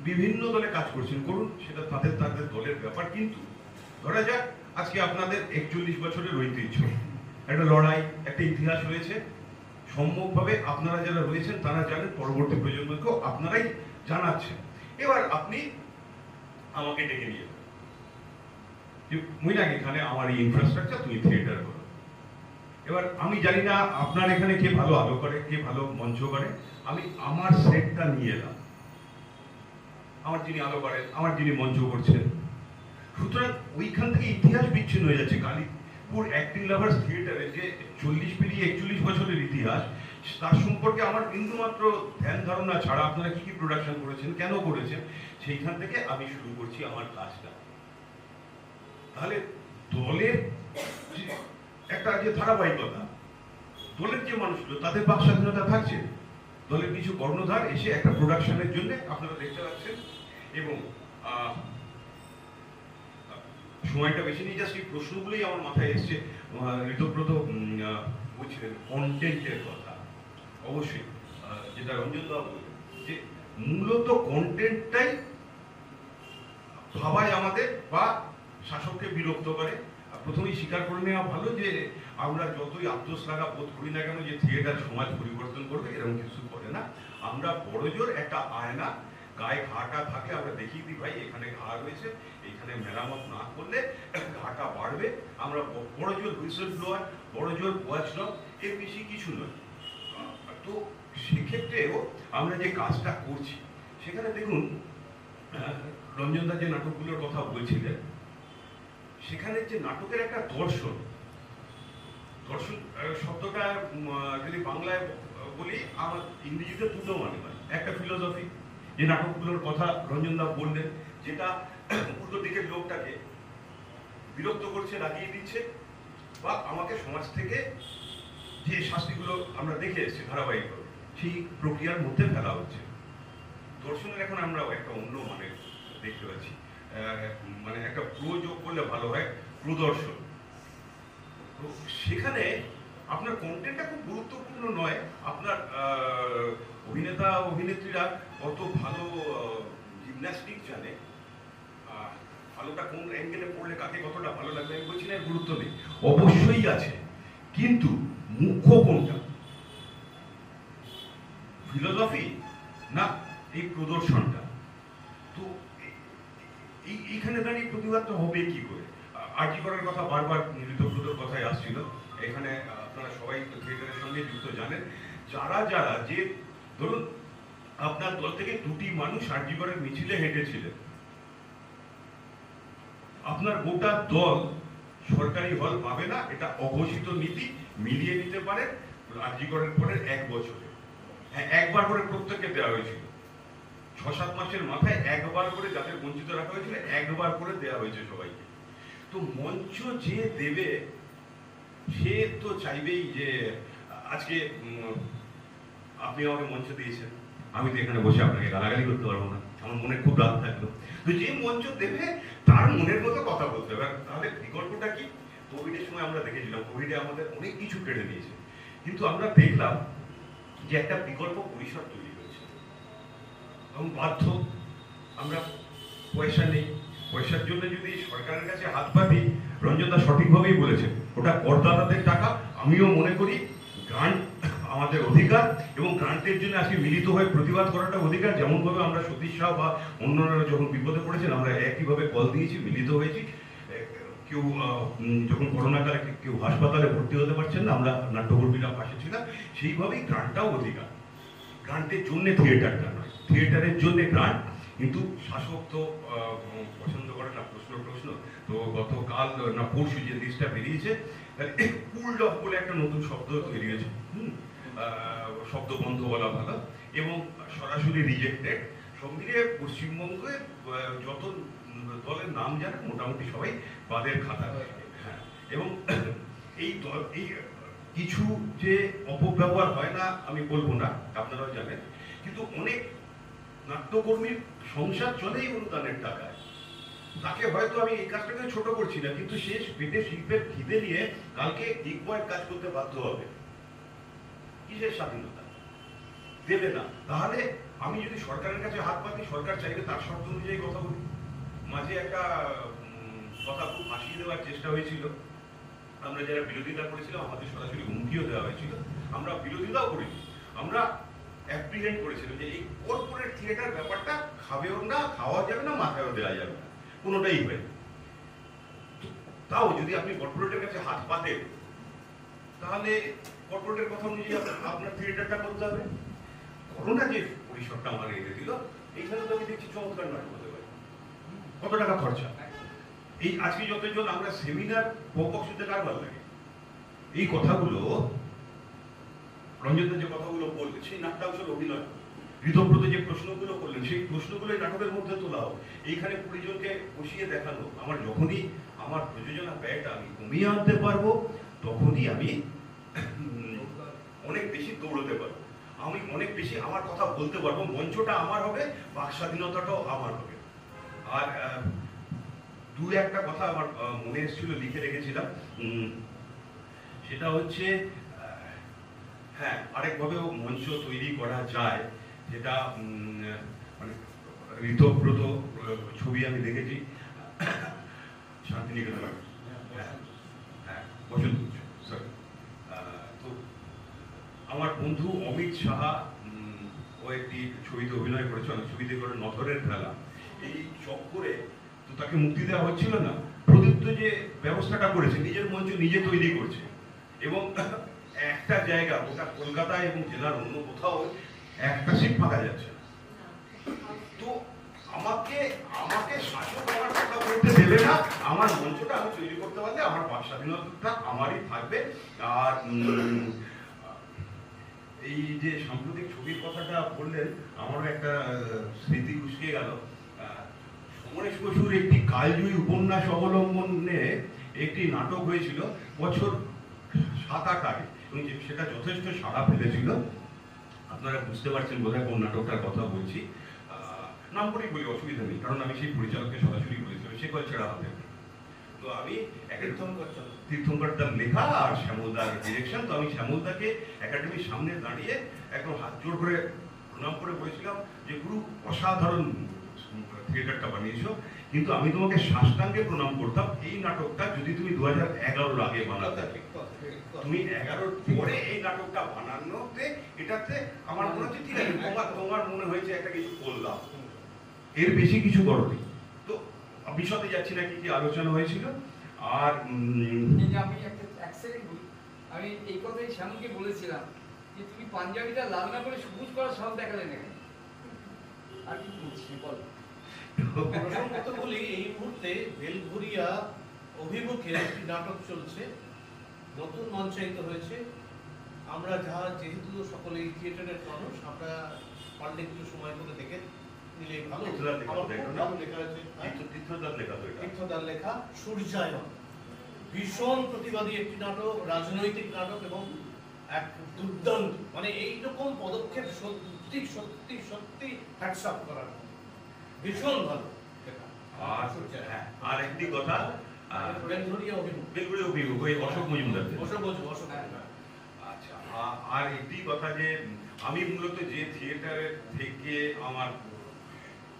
বিভিন্ন দলে কাজ করছেন, করুন, সেটা তাদের তাদের দলের ব্যাপার। কিন্তু ধরা যাক আজকে আপনাদের 41 বছরের ঐতিহ্য, একটা লড়াই, একটা ইতিহাস রয়েছে। সম্যকভাবে আপনারা যারা রয়েছেন তারা জানেন, পরবর্তী প্রজন্মকেও আপনারাই জানাচ্ছেন। এবার আপনি আমাকে ডেকে নিয়ে মইনাক, এখানে আমার এই ইনফ্রাস্ট্রাকচার, তুমি থিয়েটার করো। এবার আমি জানি না আপনার এখানে কে ভালো আলো করে, কে ভালো মঞ্চ করে। আমি আমার সেটটা নিয়ে এলাম, আমার যিনি আলো করেন, আমার যিনি মঞ্চ করছেন। সুতরাং ওইখান থেকে ইতিহাস বিচ্ছিন্ন হয়ে যাচ্ছে। কালীপুর অ্যাক্টিং লাভার্স থিয়েটারের যে 40 পেরিয়ে 41 বছরের ইতিহাস, তার সম্পর্কে আমার বিন্দুমাত্র ধ্যান ধারণা ছাড়া আপনারা কি কি প্রোডাকশন করেছেন, কেন করেছেন, সেইখান থেকে আমি শুরু করছি আমার কাজটা। তাহলে দলের একটা যে ধারাবাহিকতা, দলের যে মানুষগুলো তাদের বাক স্বাধীনতা থাকছে। দলের কিছু কর্ণধার এসে একটা প্রোডাকশনের জন্য আপনারা দেখতে পাচ্ছেন। এবং সময়টা বেশি নিয়ে জাস্ট এই প্রশ্নগুলোই আমার মাথায় এসছে। ঋতব্রত বলছিলেন কন্টেন্টের কথা, অবশ্যই যেটা রঞ্জন দা বললেন, যে মূলত কন্টেন্টটাই ভাবায় আমাদের বা শাসককে বিরক্ত করে। প্রথমেই স্বীকার করে নেওয়া ভালো যে আমরা যতই আত্মশ্লাঘা বোধ করি না কেন যে থিয়েটার সমাজ পরিবর্তন করবে, এরকম কিছু করে না। আমরা বড়জোর একটা আয়না, গায়ে ঘাটা থাকে, আমরা দেখিয়ে দিই ভাই এখানে ঘা রয়েছে, এখানে মেরামত না করলে ঘাটা বাড়বে। আমরা বড়জোর হুইসেল ব্লোয়ার, বড়জোর ওয়াচডগ, এর বেশি কিছু নয়। তো সেক্ষেত্রেও আমরা যে কাজটা করছি, সেখানে দেখুন রঞ্জনদা যে নাটকগুলোর কথা বলছিলেন, সেখানে যে নাটকের একটা দর্শন, দর্শন শব্দটা যদি বাংলায় বলি, আমার ইংরেজিতে দুটো মানে হয়। একটা ফিলোসফি, যে নাটকগুলোর কথা রঞ্জনদা বললেন, যেটা উল্টো দিকের লোকটাকে বিরক্ত করছে, লাগিয়ে দিচ্ছে, বা আমাকে সমাজ থেকে যে শাস্তিগুলো আমরা দেখে এসেছি ধারাবাহিকভাবে, সেই প্রক্রিয়ার মধ্যে ফেলা হচ্ছে। দর্শনের এখন আমরা একটা অন্য মানে দেখতে পাচ্ছি, মানে একটা প্রযোগ করলে ভালো হয়, প্রদর্শন। তো সেখানে আপনার কন্টেন্টটা খুব গুরুত্বপূর্ণ নয়, আপনার অভিনেতা অভিনেত্রীরা কত ভালো জিমন্যাস্টিক জানে, ভালোটা কোন অ্যাঙ্গেলে পড়লে কাকে কতটা ভালো লাগবে আমি বলছি না, গুরুত্ব নেই, অবশ্যই আছে। কিন্তু মুখ্য কোনটা, ফিলোসফি না এই প্রদর্শনটা? তো এইখানে দাঁড়িয়ে প্রতিবাদটা হবে কি করে? আরজি করার কথা বারবার ঋতব্রতর কথায় আসছিল। এখানে আপনারা সবাই থিয়েটারের সঙ্গে যুক্ত জানেন, যারা যারা যে ধরুন আপনার দল থেকে দুটি মানুষ আরজি করার মিছিলে হেঁটেছিলেন, আপনার গোটা দল সরকারি হল পাবে না, এটা অঘোষিত নীতি, মিলিয়ে নিতে পারে। আরজি করার পরের 1 বছরে একবার করে প্রত্যেককে দেওয়া হয়েছিল, 6-7 মাসের মাথায় একবার করে, যাদের বঞ্চিত রাখা হয়েছিল একবার করে দেওয়া হয়েছে সবাইকে। তো মঞ্চ যে দেবে সে তো চাইবেই যে আজকে আপনি আমাকে মঞ্চ দিয়েছেন, আমি তো এখানে বসে আপনাকে গালাগালি করতে পারবো না, আমার মনে খুব রাগ থাকলো। তো যে মঞ্চ দেবে তার মনের মতো কথা বলতে হবে। তাহলে বিকল্পটা কি? কোভিডের সময় আমরা দেখেছিলাম, কোভিডে আমাদের অনেক কিছু কেড়ে নিয়েছে, কিন্তু আমরা দেখলাম যে একটা বিকল্প পরিসর তৈরি হয়েছে এবং বাধ্য আমরা, পয়সা নেই, পয়সার জন্য যদি সরকারের কাছে হাত পাতি, রঞ্জনদা সঠিকভাবেই বলেছেন, ওটা করদাতাদের টাকা। আমিও মনে করি গ্রান্ট আমাদের অধিকার, এবং গ্রান্টের জন্য আজকে মিলিত হয়ে প্রতিবাদ করাটা অধিকার। যেমনভাবে আমরা সতীশ শাহ বা অন্যরা যখন বিপদে পড়েছেন, আমরা একইভাবে কল দিয়েছি, মিলিত হয়েছি, কেউ যখন করোনাকালে কেউ হাসপাতালে ভর্তি হতে পারছেন না, আমরা নাট্যকর্মীরা পাশে ছিলাম। সেইভাবেই গ্রান্টটাও অধিকার, গ্রান্টের জন্য থিয়েটারটা নয়, থিয়েটারের জন্য গ্রান্ট। কিন্তু শাসক তো পছন্দ করে না প্রশ্ন। তো গতকাল না পরশু যে লিস্টটা বেরিয়েছে, পুলড অফ বলে একটা নতুন শব্দ তৈরি হয়েছে, শব্দ বন্ধ বলা ভালো, এবং সরাসরি রিজেক্টেড। সব মিলিয়ে পশ্চিমবঙ্গে যত দলের নাম জানে মোটামুটি সবাই বাদের খাতা। হ্যাঁ, এবং এই দল এই কিছু যে অপব্যবহার হয় না আমি বলবো না, আপনারাও জানেন, কিন্তু অনেক নাট্যকর্মীর সংসার চলে এই অনুদানের টাকায়। তাকে হয়তো আমি এই কাজটাকে ছোট করছি না, কিন্তু শেষ পেটে শিল্পের খিদে নিয়ে কালকে দিগ্বয়ের কাজ করতে বাধ্য হবে। কিসের স্বাধীনতা দেবে না? তাহলে আমি যদি সরকারের কাছে হাত পাতি, সরকার চাইবে তার শর্ত অনুযায়ী কথা বলি। মাঝে একটা কথা খুব ভাসিয়ে দেওয়ার চেষ্টা হয়েছিল, আমরা যারা বিরোধিতা করেছিলাম আমাদের সরাসরি হুমকিও দেওয়া হয়েছিল। আমরা বিরোধিতাও করেছি, আমরা অ্যাপ্রিহেন্ড করেছিলাম যে এই কর্পোরেট থিয়েটার ব্যাপারটা খাবেও না, খাওয়া যাবে না, মাথায়ও দেওয়া যাবে না, কোনোটাই হয়। তাও যদি আপনি কর্পোরেটের কাছে হাত পাতেন, তাহলে কর্পোরেটের কথা অনুযায়ী আপনার থিয়েটারটা করতে হবে। করোনা যে পরিসরটা আমার এনে দিল, এইখানে তো আমি দেখছি চমৎকার নাটক হতে পারে। কত টাকা খরচা! এই আজকে যতজন আমরা সেমিনার বক শুনতে কার ভালো লাগে? এই কথাগুলো রঞ্জন যে কথাগুলো বলবে, সেই নাট্যাংশের অভিনয়, ঋতব্রত যে প্রশ্নগুলো করলেন, সেই প্রশ্নগুলো এই নাটকের মধ্যে তোলা হোক। এইখানে 20 জনকে বসিয়ে দেখানো। আমার যখনই আমার প্রযোজনা ব্যয়টা আমি কমিয়ে আনতে পারবো, তখনই আমি অনেক বেশি দৌড়তে পারবো, আমি অনেক বেশি আমার কথা বলতে পারবো, মঞ্চটা আমার হবে, বাক স্বাধীনতাটাও আমার হবে। আর দু একটা কথা আমার মনে এসেছিল, লিখে রেখেছিলাম। সেটা হচ্ছে, হ্যাঁ, আরেকভাবেও মঞ্চ তৈরি করা যায়, যেটা মানে ঋতব্রত ছবি আমি দেখেছি শান্তিনিকেতন, হ্যাঁ বসন্ত, সরি। তো আমার বন্ধু অমিত সাহা, ও একটি ছবিতে অভিনয় করেছে, অনেক ছবিতে করে নথরের খেলা। এই চক্করে তো তাকে মুক্তি দেওয়া হচ্ছিল না। প্রদীপ্ত যে ব্যবস্থাটা করেছে, নিজের মঞ্চ নিজে তৈরি করছে, এবং একটা জায়গা ওটা কলকাতায় এবং জেলার অন্য কোথাও একটা সিট ফাঁকা যাচ্ছে না। তো আমাকে শাসক আমার কথা বলতে দেবে না, আমার মঞ্চটা আমি তৈরি করতে পারলে আমার বাক স্বাধীনতা আমারই থাকবে। আর এই যে সাম্প্রতিক ছবির কথাটা বললেন, আমারও একটা স্মৃতি উস্কে গেল। সমরেশ বসুর একটি কালজয়ী উপন্যাস অবলম্বনে একটি নাটক হয়েছিল বছর 7-8 আগে, এবং সেটা যথেষ্ট সাড়া ফেলেছিল। আপনারা বুঝতে পারছেন বোধহয় কোন নাটকটার কথা বলছি। নাম করেই বলি, অসুবিধা নেই, কারণ আমি সেই পরিচালককে সরাসরি বলেছিলাম, সে কল ছেড়া হাতে। তো আমি তীর্থঙ্করদার লেখা আর শ্যামলদার ডিরেকশন। তো আমি শ্যামলদাকে একাডেমির সামনে দাঁড়িয়ে একদম হাত জোড় করে প্রণাম করে বলেছিলাম যে গুরু, অসাধারণ থিয়েটারটা বানিয়েছো, কিন্তু আমি তোমাকে সাষ্টাঙ্গে প্রণাম করতাম এই নাটকটা যদি তুমি 2011 আগে বানাতে। তুমি 11 পরে এই নাটকটা বানানোতে এটাতে আমার মনে হচ্ছে ঠিক আছে, তোমার মনে হয়েছে একটা কিছু করলাম, এর বেশি কিছু করনি। তো বিশদে যাচ্ছি না কি কি আলোচনা হয়েছিল। আর আমি এক সেকেন্ড বলি, আমি এই কথাই শ্যামকে বলেছিলাম যে তুমি পাঞ্জাবিটা লাল না করে সবুজ করার সব দেখালেন এখানে, আর কি বলছি বল। প্রসঙ্গত বলি, এই মুহূর্তে বেলঘুরিয়া অভিমুখে একটি নাটক চলছে, নতুন মঞ্চায়িত হয়েছে। আমরা যেহেতু সকলে থিয়েটারের মানুষ, আমরা পারলে একটু সময় করে দেখে নিলে ভালো। তীর্থদার লেখা সূর্যায়ন, ভীষণ প্রতিবাদী একটি নাটক, রাজনৈতিক নাটক, এবং এক দুর্দান্ত, মানে এইরকম পদক্ষেপ সত্যি সত্যি সত্যি হ্যাটস অফ করার, ভীষণ ভালো। আর একটি কথা, বেলঘুরিয়া অভিমুখ, ওই অশোক মজুমদার। আচ্ছা, আর একটি কথা যে আমি মূলত যে থিয়েটারের থেকে আমার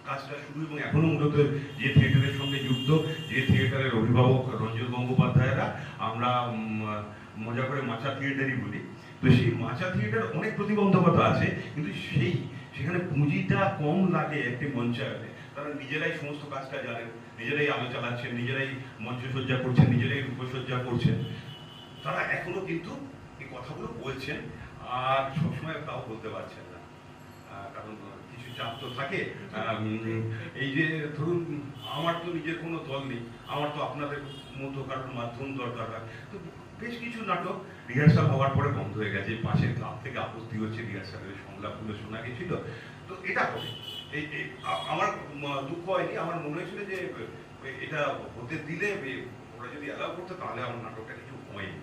কাজটা শুরু, এবং এখনো মূলত যে থিয়েটারের সঙ্গে যুক্ত, যে থিয়েটারের অভিভাবক রঞ্জন গঙ্গোপাধ্যায়রা, আমরা মজা করে মাচা থিয়েটারই বলি। তো সেই মাচা থিয়েটার অনেক প্রতিবন্ধকতা আছে, কিন্তু সেখানে পুঁজিটা কম লাগে একটি মঞ্চায়নে। তারা নিজেরাই সমস্ত কাজটা জানেন, নিজেরাই আলো চালাচ্ছেন, নিজেরাই মঞ্চসজ্জা করছেন, নিজেরাই রূপসজ্জা করছেন। তারা এখনো কিন্তু এই কথাগুলো বলছেন, আর সবসময় তাও বলতে পারছেন না, কারণ কিছু চাপ তো থাকে। এই যে ধরুন, আমার তো নিজের কোনো দল নেই, আমার তো আপনাদের মতো কারোর মাধ্যম দরকার হয়। তো বেশ কিছু নাটক রিহার্সাল হওয়ার পরে বন্ধ হয়ে গেছে, পাশের ক্লাব থেকে আপত্তি হচ্ছে, রিহার্সালের সংলাপগুলো শোনা গেছিল। তো এটা হবে, আমার দুঃখ হয়নি, আমার মনে হয়েছিল যে এটা হতে দিলে ওরা যদি অ্যালাউ করতো তাহলে আমার নাটকটা কিছু হয়নি।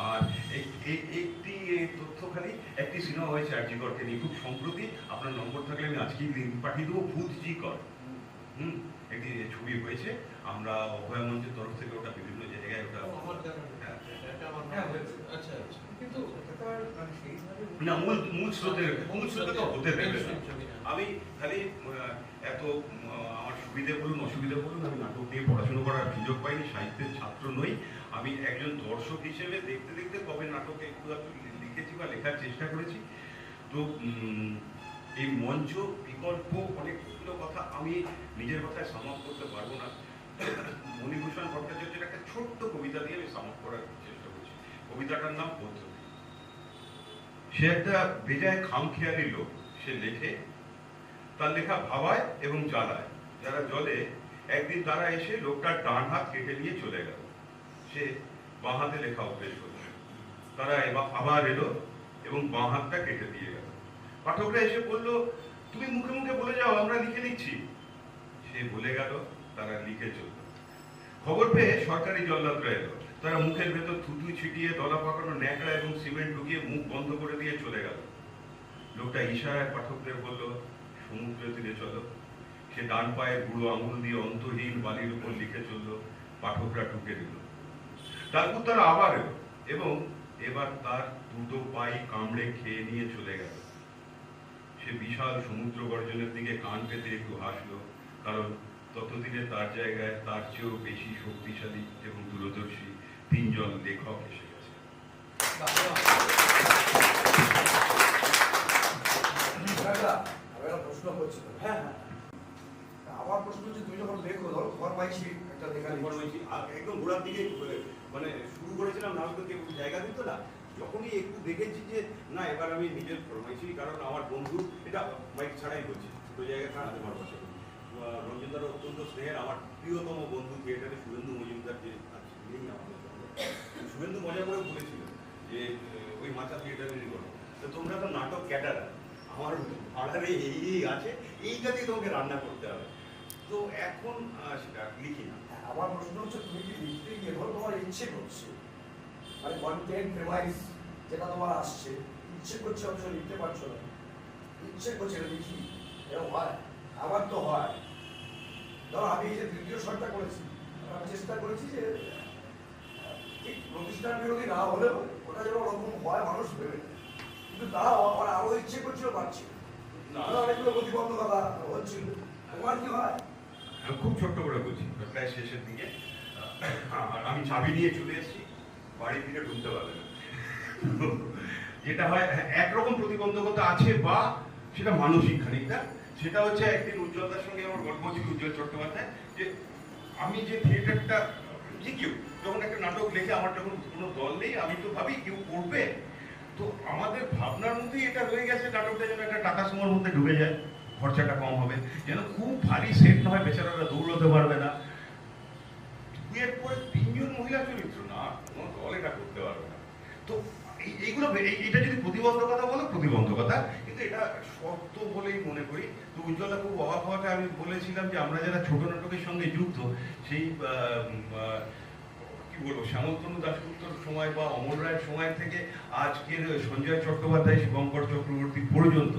আর একটি তথ্য খালি, একটি সিনেমা হয়েছে আরজিকরকে নিয়ে খুব সম্প্রতি, আপনার নম্বর থাকলে আমি আজকেই লিঙ্ক পাঠিয়ে দেবো, ভূতজিকর। একটি ছবি হয়েছে, আমরা অভয় মঞ্চের তরফ থেকে ওটা বিভিন্ন জায়গায় ওটা না, মূল স্রোতে তো হতে দেবে না। আমি খালি এত আমার সুবিধে বলুন অসুবিধা বলুন, আমি নাটক নিয়ে পড়াশোনা করার সুযোগ পাইনি, সাহিত্যের ছাত্র নই। আমি একজন দর্শক হিসেবে দেখতে দেখতে কবে নাটকে একটু লিখেছি বা লেখার চেষ্টা করেছি। তো এই মঞ্চ বিকল্প অনেকগুলো কথা আমি নিজের কথায় সামাপ করতে পারবো না। মণিভূষণ ভট্টাচার্যের একটা ছোট্ট কবিতা দিয়ে আমি সামাপ করার চেষ্টা করছি। কবিতাটার নাম পদ্ধতি। সে একটা বেজায় খামখেয়ালি লোক, সে লেখে, তার লেখা ভাবায় এবং জ্বালায় যারা জলে। একদিন তারা এসে লোকটার ডান হাত কেটে নিয়ে চলে গেল, সে বাঁ হাতে লেখা অভ্যেস করল। তারা আবার এলো এবং বাঁ হাতটা কেটে দিয়ে গেল। পাঠকরা এসে বলল, তুমি মুখে মুখে বলে যাও, আমরা লিখে নিচ্ছি। সে বলে গেল, তারা লিখে চলল। খবর পেয়ে সরকারি জল্লাদরা এলো, তারা মুখের ভেতর থুতু ছিটিয়ে দলা পাকানো ন্যাকড়া এবং সিমেন্ট ঢুকিয়ে মুখ বন্ধ করে দিয়ে চলে গেল। লোকটা ইশারায় পাঠকদের বলল, সমুদ্র তীরে চলো। সে ডান পায়ের বুড়ো আঙুল দিয়ে অন্তহীন বালির উপর লিখে চলল। পাঠকরা ঢুকে দিল। তারপর তারা আবার এলো এবং এবার তার দুটো পাই কামড়ে খেয়ে নিয়ে চলে গেল। সে বিশাল সমুদ্র গর্জনের দিকে কান পেতে একটু হাসলো, কারণ ততদিনে তার জায়গায় তার চেয়েও বেশি শক্তিশালী এবং দূরদর্শী তিনজন লেখক এসে গেছে। প্রশ্ন করছিল, হ্যাঁ হ্যাঁ, আমার প্রশ্ন হচ্ছে, তুমি যখন লেখো, ধরো ফরমাইশি একটা লেখা একদম গোড়ার দিকে মানে শুরু করেছিলাম, না হলে কেউ জায়গা দিত না। যখনই একটু দেখেছি যে না, এবার আমি নিজের ফরমাইশি, কারণ আমার বন্ধু, এটা মাইক ছাড়াই বলছি, ছোটো জায়গা ছাড়া তোমার পাশে রঞ্জনদার অত্যন্ত স্নেহের, আমার প্রিয়তম বন্ধু থিয়েটারে শুভেন্দু মজুমদার, যে আমাদের শুভেন্দু মজা করে বলেছিল যে ওই মাথা থিয়েটারেরই গল্প, তো তোমরা তো নাটক ক্যাটারার, আমার ভাড়ারে এই আছে, এইটাতে তোমাকে রান্না করতে হবে। তো এখন সেটা লিখি না। আমার প্রশ্ন হচ্ছে, তুমি কি লিখতে গিয়ে ধরো তোমার ইচ্ছে করছে, মানে কন্টেন্ট প্রেমাইস যেটা তোমার আসছে, ইচ্ছে করছে অবশ্য লিখতে পারছো না, ইচ্ছে করছে লিখি, এরকম হয়, আবার তো হয়। ধরো আমি এই যে তৃতীয় শটটা করেছি, আমি চেষ্টা করেছি যে ঠিক প্রতিষ্ঠান বিরোধী না হলেও ওটা যেন ওরকম হয় মানুষ ভেবে, কিন্তু তাও আমার আরো ইচ্ছে করছিল, পারছি না, অনেকগুলো প্রতিবন্ধকতা হচ্ছিল। তোমার কি হয়? খুব ছোট্ট করে বলছি, প্রায় শেষের দিকে আমি চাবি নিয়ে চলে এসেছি, বাড়ি ফিরে ঢুকতে পারবে না। যেটা হয়, একরকম প্রতিবন্ধকতা আছে, বা সেটা মানসিক খানিকটা। সেটা হচ্ছে, একদিন উজ্জ্বলতার সঙ্গে আমার গল্প হচ্ছিল, উজ্জ্বল চট্টোপাধ্যায়, যে আমি যে থিয়েটারটা, যে কেউ যখন একটা নাটক লেখে, আমার যখন কোনো দল নেই, আমি তো ভাবি কেউ করবে, তো আমাদের ভাবনার মধ্যেই এটা রয়ে গেছে, নাটকটা যেন একটা টাকা সময়ের মধ্যে ঢুকে যায়, খরচাটা কম হবে, যেন খুব ভারী সেট না হয়, বেচারারা দৌড়তে পারবে না। দুইয়ের পরে তিনজন মহিলা চরিত্র, না কোনো দল এটা করতে পারবে না। তো এইগুলো, এটা যদি প্রতিবন্ধকতা বলো, প্রতিবন্ধকতা, কিন্তু এটা শর্ত বলেই মনে করি। তো উজ্জ্বলা খুব অবাক হওয়াটা, আমি বলেছিলাম যে আমরা যারা ছোট নাটকের সঙ্গে যুক্ত, সেই কি বলবো, শ্যামলতনু দাশগুপ্তর সময় বা অমর রায়ের সময় থেকে আজকের সঞ্জয় চট্টোপাধ্যায়, শুভঙ্কর চক্রবর্তী পর্যন্ত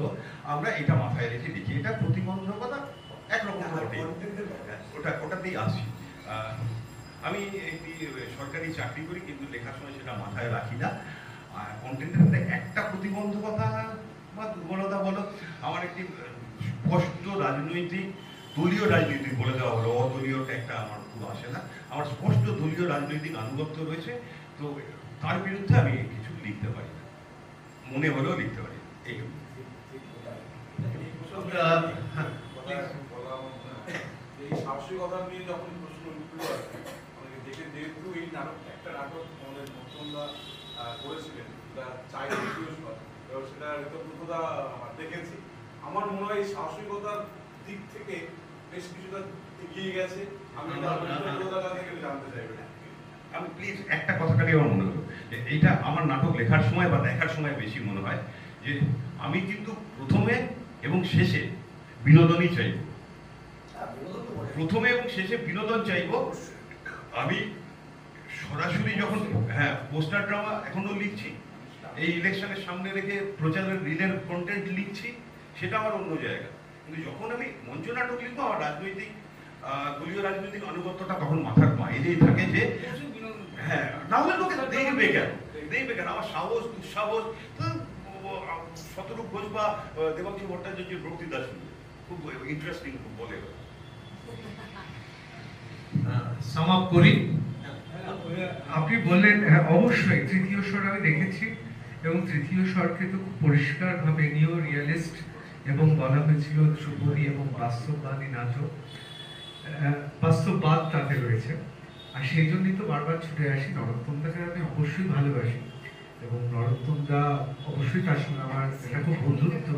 আমরা এটা মাথায় রেখে লিখি। এটা প্রতিবন্ধকতা একরকম, ওটাতেই আসি। আমি একটি সরকারি চাকরি করি, কিন্তু লেখার সময় সেটা মাথায় রাখি না। কন্টেন্টের মধ্যে একটা প্রতিবন্ধকতা বা দুর্বলতা বলো, আমার একটি স্পষ্ট রাজনৈতিক, দলীয় রাজনীতি বলে দেওয়া হলো, অদলীয়টা একটা আমার খুব আসে না। আমার স্পষ্ট দলীয় রাজনৈতিক আনুগত্য রয়েছে, তো তার বিরুদ্ধে আমি কিছু লিখতে পারি না, মনে হলেও লিখতে পারি। এইটুকু। একটা নাটক আমাদের নতুনদা করেছিলেন, যেটা চাই দ্বিতীয় স্তর, এবং সেটা ঋতব্রতদা দেখেছি। আমার মনে হয় এই সাহসিকতার দিক থেকে বেশ কিছুটা এগিয়ে গেছে। আমি এটা ঋতব্রতদার কাছ থেকে জানতে চাইবেন। আমি প্লিজ একটা কথা খালি আমার মনে হলো যে এইটা আমার নাটক লেখার সময় বা দেখার সময় বেশি মনে হয় যে আমি কিন্তু প্রথমে এবং শেষে বিনোদনই চাইব, হ্যাঁ, বিনোদন তো বটে। প্রথমে এবং শেষে বিনোদন চাইব। আমি সরাসরি যখন পোস্টার ড্রামা এখনো লিখছি, এই ইলেকশনের সামনে রেখে প্রচারের রিলের কন্টেন্ট লিখছি, সেটা আমার অন্য জায়গা। কিন্তু যখন আমি মঞ্চ নাটক লিখবো, আমার রাজনৈতিক দলীয় রাজনৈতিক আনুগত্যটা তখন মাথার বাইরেই থাকে যে কিছু বিনোদন হ্যাঁ, নাহলে লোকে দেখবে কেন, দেখবে কেন আমার সাহস দুঃসাহস। শতরূপ ঘোষ বা দেবাংশু ভট্টাচার্যের বক্তৃতা শুনবে, খুব ইন্টারেস্টিং বলে। সাম আপ করি। আপনি বললেন হ্যাঁ অবশ্যই তৃতীয় স্বর আমি দেখেছি, এবং তৃতীয় স্বরকে তো খুব পরিষ্কারভাবে নিও রিয়েলিস্ট এবং বলা হয়েছিল ধ্রুপদী এবং বাস্তববাদী নাটক, বাস্তববাদ তাতে রয়েছে। আর সেই জন্যই তো বারবার ছুটে আসি। নরোত্তমদাকে আমি অবশ্যই ভালোবাসি, এবং নরোত্তমদা অবশ্যই তার সঙ্গে আমার এটা খুব বন্ধুত্ব,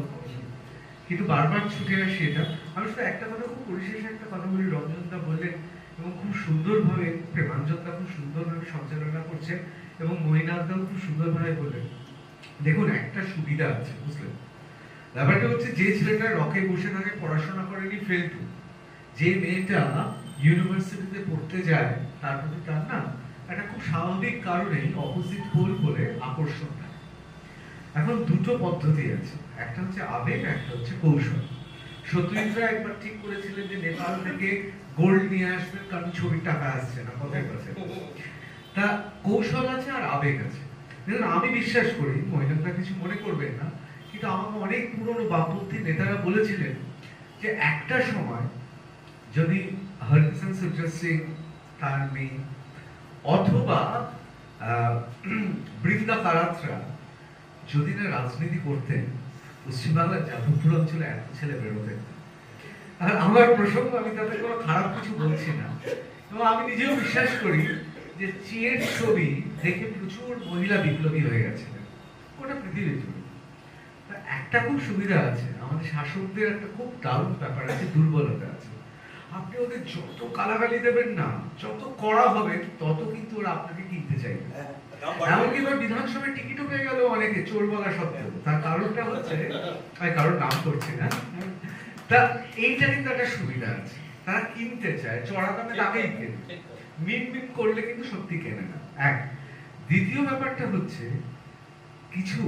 কিন্তু বারবার ছুটে আসি এটা। আমি শুধু একটা কথা খুব পরিশেষে একটা কথা বলি, রঞ্জনদা বললেন এবং খুব সুন্দরভাবে প্রেমাঞ্জনদা খুব সুন্দরভাবে সঞ্চালনা করছে, এবং মহিনাথদাও খুব সুন্দরভাবে বললেন। দেখুন, একটা সুবিধা আছে, বুঝলেন? ব্যাপারটা হচ্ছে যে ছেলেটা রকে বসে থাকে, পড়াশোনা করেনি, ফেল টু, যে মেয়েটা ইউনিভার্সিটিতে পড়তে যায়, তার প্রতি তার না একটা খুব স্বাভাবিক কারণেই অপোজিট পোল বলে আকর্ষণ থাকে। এখন দুটো পদ্ধতি আছে, একটা হচ্ছে আবেগ, একটা হচ্ছে কৌশল। সত্যজিৎ রায় একবার ঠিক করেছিলেন যে নেপাল থেকে গোল্ড নিয়ে আসবেন, কারণ ছবির টাকা আসছে না, কথায় কথা। তা কৌশল আছে আর আবেগ আছে। দেখুন, আমি বিশ্বাস করি, মহিলারা কিছু মনে করবেন না, কিন্তু আমাকে অনেক পুরনো বামপন্থী নেতারা বলেছিলেন যে একটা সময় যদি হরিকিষণ সূর্য সিং, তার মেয়ে, অথবা বৃন্দা কারাত্রা যদি না রাজনীতি করতেন, পশ্চিমবাংলার যাদবপুর অঞ্চলে এত ছেলে বেরোতেন। আর আমার প্রসঙ্গ, আমি তাদের কোনো খারাপ কিছু বলছি না, এবং আমি নিজেও বিশ্বাস করি যে চেয়ের ছবি দেখে প্রচুর মহিলা বিপ্লবী হয়ে গেছিলেন গোটা পৃথিবী জুড়ে। একটা খুব সুবিধা আছে, আমাদের শাসকদের একটা খুব দারুণ ব্যাপার আছে, দুর্বলতা আছে। আপনি ওদের যত গালাগালি দেবেন না, যত কড়া হবে, তত কিন্তু ওরা আপনাকে কিনতে চাইবে। এমনকি এবার বিধানসভায় টিকিটও পেয়ে গেল অনেকে, চোর বলা সত্ত্বেও। তার কারণটা হচ্ছে, আমি কারোর নাম করছি না, তা এইটা কিন্তু একটা সুবিধা আছে, তারা কিনতে চায়, চড়া দামে তাকেই কেনে, মিন করলে কিন্তু সত্যি কেনে না। এক, দ্বিতীয় ব্যাপারটা হচ্ছে কিছু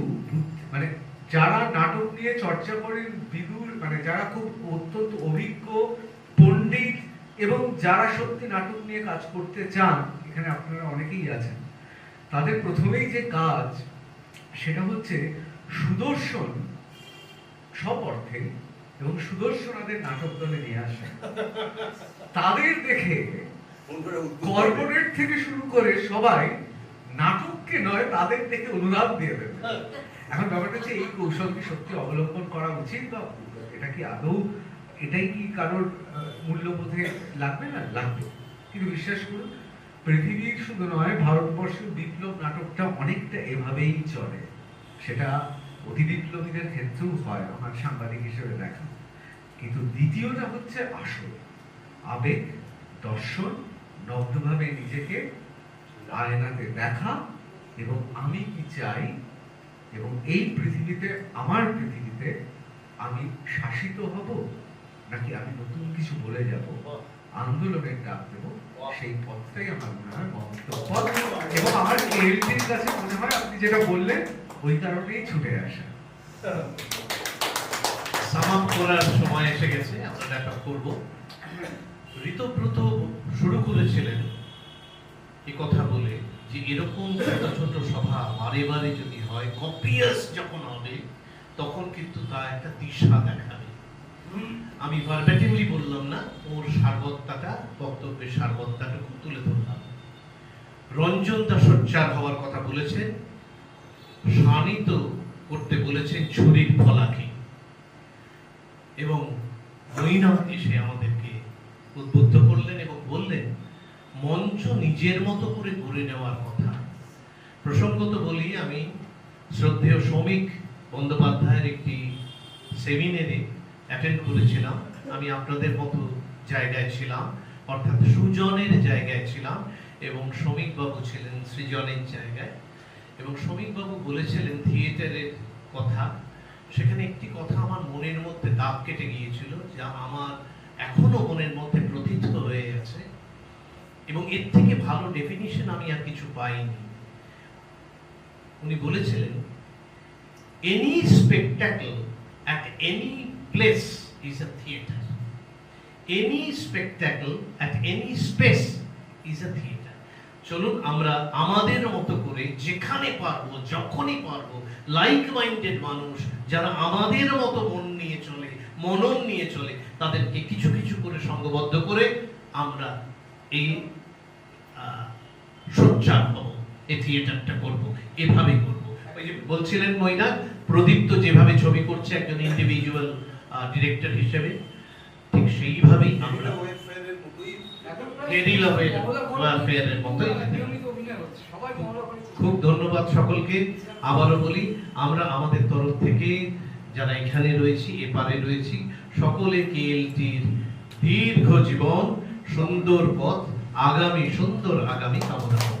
মানে যারা নাটক নিয়ে চর্চা করেন, বিদুর মানে যারা খুব অত্যন্ত অভিজ্ঞ পণ্ডিত, এবং যারা সত্যি নাটক নিয়ে কাজ করতে চান, এখানে আপনারা অনেকেই আছেন, তাদের প্রথমেই যে কাজ সেটা হচ্ছে সুদর্শন সব অর্থে, এবং সুদর্শনাদের নাটক দলে নিয়ে আসে। তাদের দেখে কর্পোরেট থেকে শুরু করে সবাই নাটককে নয়, তাদের দেখে অনুদান দিয়ে দেবে। এখন ব্যাপারটা হচ্ছে, এই কৌশল কি সত্যি অবলম্বন করা উচিত, বা এটা কি আদৌ, এটাই কি কারোর মূল্যবোধে লাগবে না? লাগবে। কিন্তু বিশ্বাস করুন, পৃথিবীর শুধু নয়, ভারতবর্ষের বিপ্লব নাটকটা অনেকটা এভাবেই চলে। সেটা অতি বিপ্লবীদের ক্ষেত্রেও হয়, আমার সাংবাদিক হিসেবে দেখা। কিন্তু দ্বিতীয়টা হচ্ছে আসল আবেগ, দর্শন, নগ্নভাবে নিজেকে আয়নাতে দেখা, এবং আমি কি চাই, এবং এই পৃথিবীতে, আমার পৃথিবীতে আমি শাসিত হব, নাকি আমি নতুন কিছু বলে যাব, আন্দোলনের ডাক দেব, সেই পথটাই আমার মনে হয় মহত্ব পথ। এবং আমার এলটির কাছে মনে হয় আপনি যেটা বললেন, ওই কারণেই ছুটে আসা। সাম আপ করার সময় এসে গেছে, আমরা র্যাপ আপ করব। ঋতব্রত শুরু করেছিলেন এই কথা বলে যে এরকম ছোট ছোট সভা বারে বারে যদি হয়, কপিয়াস যখন হবে, তখন কিন্তু তা একটা দিশা দেখাবে। আমি ভার্বাটিমলি বললাম না, ওর সারবত্তাটা, বক্তব্যের সারবত্তাটুকু তুলে ধরলাম। রঞ্জন দা সোচ্চার হওয়ার কথা বলেছেন, শানিত করতে বলেছেন ছুরির ফলাকে, এবং মৈনাক এসে আমাদেরকে উদ্বুদ্ধ করলেন এবং বললেন মঞ্চ নিজের মতো করে গড়ে নেওয়ার কথা। প্রসঙ্গত বলি, আমি শ্রদ্ধেয় শ্রমিক বন্দ্যোপাধ্যায়ের একটি সেমিনারে অ্যাটেন্ড করেছিলাম। আমি আপনাদের মতো জায়গায় ছিলাম, অর্থাৎ সুজনের জায়গায় ছিলাম, এবং শ্রমিক বাবু ছিলেন সৃজনের জায়গায়। এবং শ্রমিক বাবু বলেছিলেন থিয়েটারের কথা। সেখানে একটি কথা আমার মনের মধ্যে দাগ কেটে গিয়েছিল, যা আমার এখনো মনের মধ্যে প্রথিত হয়ে আছে, এবং এর থেকে ভালো ডেফিনিশন আমি আর কিছু পাইনি। উনি বলেছিলেন, any spectacle at any place is a theater. Any spectacle at any space is a theater. চলুন আমরা আমাদের মতো করে যেখানে পারবো, যখনই পারবো, লাইক মাইন্ডেড মানুষ যারা আমাদের মতো মন নিয়ে চলে, মনন নিয়ে চলে, তাদেরকে কিছু কিছু করে সংঘবদ্ধ করে আমরা এই সোচ্চার হব, এই থিয়েটারটা করব, এভাবেই করব। ওই যে বলছিলেন মৈনাক, প্রদীপ্ত যেভাবে ছবি করছে একজন ইন্ডিভিজুয়াল ডিরেক্টর হিসেবে, ঠিক সেইভাবেই আমরা ওয়েবসাইটের মতোই গেরিলা ওয়েলফেয়ারের মতোই। নিয়মিত অভিনয় হচ্ছে, সবাই মহড়া করে। খুব ধন্যবাদ সকলকে। আবারও বলি, আমরা আমাদের তরফ থেকে যারা এখানে রয়েছি, এপারে রয়েছি, সকলে কেএলটির দীর্ঘ জীবন, সুন্দর পথ, আগামী সুন্দর আগামী কামনা করছি।